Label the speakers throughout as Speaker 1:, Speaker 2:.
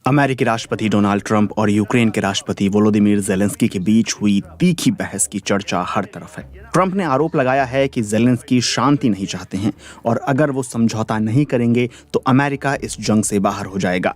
Speaker 1: अमेरिकी राष्ट्रपति Donald Trump और यूक्रेन के राष्ट्रपति वोलोदिमीर ज़ेलेंस्की के बीच हुई तीखी बहस की चर्चा हर तरफ है। ट्रंप ने आरोप लगाया है कि ज़ेलेंस्की शांति नहीं चाहते हैं और अगर वो समझौता नहीं करेंगे तो अमेरिका इस जंग से बाहर हो जाएगा।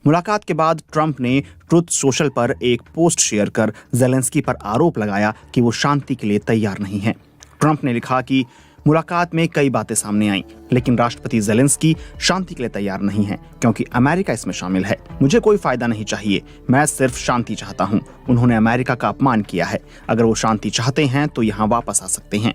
Speaker 1: मुलाकात के बाद ट्रंप ने ट्रुथ सोशल पर एक पोस्ट शेयर कर ज़ेलेंस्की पर आरोप लगाया कि वो शांति के लिए तैयार नहीं हैं। ट्रंप ने लिखा कि मुलाकात में कई बातें सामने आईं, लेकिन राष्ट्रपति ज़ेलेंस्की शांति के लिए तैयार नहीं हैं क्योंकि अमेरिका इसमें शामिल है। मुझे कोई फायदा नहीं चाहिए, मैं सिर्फ शांति चाहता हूं। उन्होंने अमेरिका का अपमान किया है। अगर वो शांति चाहते हैं तो यहां वापस आ सकते हैं।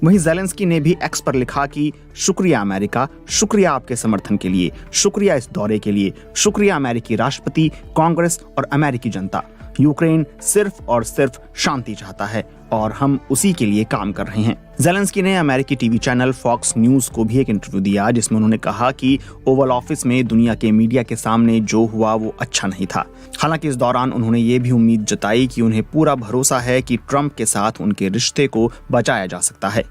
Speaker 1: वहीं ज़ेलेंस्की ने भी एक्स पर लिखा कि शुक्रिया अमेरिका, शुक्रिया आपके समर्थन के लिए, शुक्रिया इस दौरे के लिए, शुक्रिया अमेरिकी राष्ट्रपति, कांग्रेस और अमेरिकी जनता। यूक्रेन सिर्फ और सिर्फ शांति चाहता है और हम उसी के लिए काम कर रहे हैं। ज़ेलेंस्की ने अमेरिकी टीवी चैनल फॉक्स न्यूज को भी एक इंटरव्यू दिया जिसमें उन्होंने कहा कि ओवल ऑफिस में दुनिया के मीडिया के सामने जो हुआ वो अच्छा नहीं था। हालांकि इस दौरान उन्होंने ये भी उम्मीद जताई कि उन्हें पूरा भरोसा है कि ट्रंप के साथ उनके रिश्ते को बचाया जा सकता है।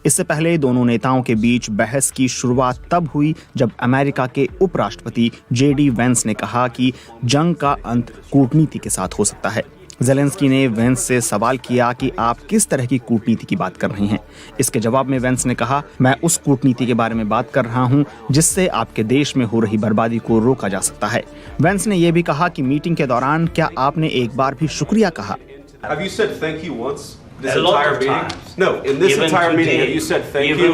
Speaker 1: इससे पहले दोनों नेताओं के बीच बहस की शुरुआत तब हुई जब अमेरिका के उपराष्ट्रपति जेडी वेंस ने कहा कि जंग का अंत कूटनीति के साथ हो सकता है। ज़ेलेंस्की ने वेंस से सवाल किया कि आप किस तरह की कूटनीति की बात कर रहे हैं। इसके जवाब में वेंस ने कहा, मैं उस कूटनीति के बारे में बात कर रहा हूं जिससे आपके देश में हो रही बर्बादी को रोका जा सकता है। वेंस ने यह भी कहा कि मीटिंग के दौरान क्या आपने एक बार भी शुक्रिया कहा?
Speaker 2: Have you said thank you once this entire meeting? No, in this entire meeting have you said thank you?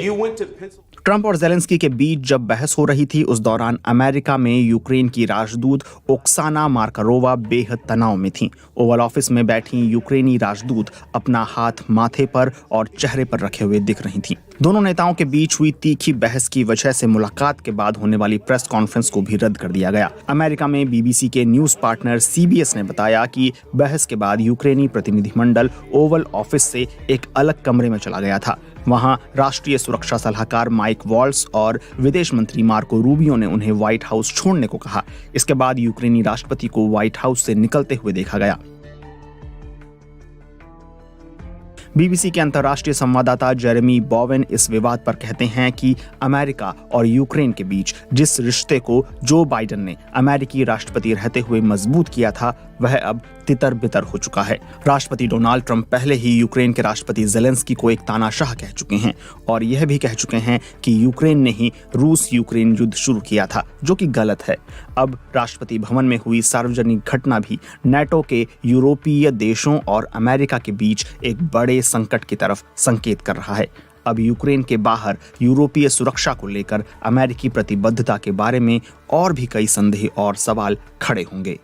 Speaker 2: You went to Pennsylvania.
Speaker 1: Trump और ज़ेलेंस्की के बीच जब बहस हो रही थी उस दौरान अमेरिका में यूक्रेन की राजदूत ओक्साना मार्कारोवा बेहद तनाव में थीं। ओवल ऑफिस में बैठी यूक्रेनी राजदूत अपना हाथ माथे पर और चेहरे पर रखे हुए दिख रही थीं। दोनों नेताओं के बीच हुई तीखी बहस की वजह से मुलाकात के बाद होने वाली प्रेस कॉन्फ्रेंस को भी रद्द कर दिया गया। अमेरिका में बीबीसी के न्यूज पार्टनर सीबीएस ने बताया कि बहस के बाद यूक्रेनी प्रतिनिधिमंडल ओवल ऑफिस से एक अलग कमरे में चला गया था। वहां राष्ट्रीय सुरक्षा सलाहकार माइक वॉल्स और विदेश मंत्री मार्को रूबियो ने उन्हें व्हाइट हाउस छोड़ने को कहा। इसके बाद यूक्रेनी राष्ट्रपति को व्हाइट हाउस से निकलते हुए देखा गया। बीबीसी के अंतर्राष्ट्रीय संवाददाता जेरेमी बोवेन इस विवाद पर कहते हैं कि अमेरिका और यूक्रेन के बीच जिस रिश्ते को जो बाइडेन ने अमेरिकी राष्ट्रपति रहते हुए मजबूत किया था वह अब तितर बितर हो चुका है। राष्ट्रपति डोनाल्ड ट्रंप पहले ही यूक्रेन के राष्ट्रपति ज़ेलेंस्की को एक तानाशाह कह चुके हैं और यह भी कह चुके हैं कि यूक्रेन ने ही रूस यूक्रेन युद्ध शुरू किया था, जो कि गलत है। अब राष्ट्रपति भवन में हुई सार्वजनिक घटना भी नाटो के यूरोपीय देशों और अमेरिका के बीच एक बड़े संकट की तरफ संकेत कर रहा है। अब यूक्रेन के बाहर यूरोपीय सुरक्षा को लेकर अमेरिकी प्रतिबद्धता के बारे में और भी कई संदेह और सवाल खड़े होंगे।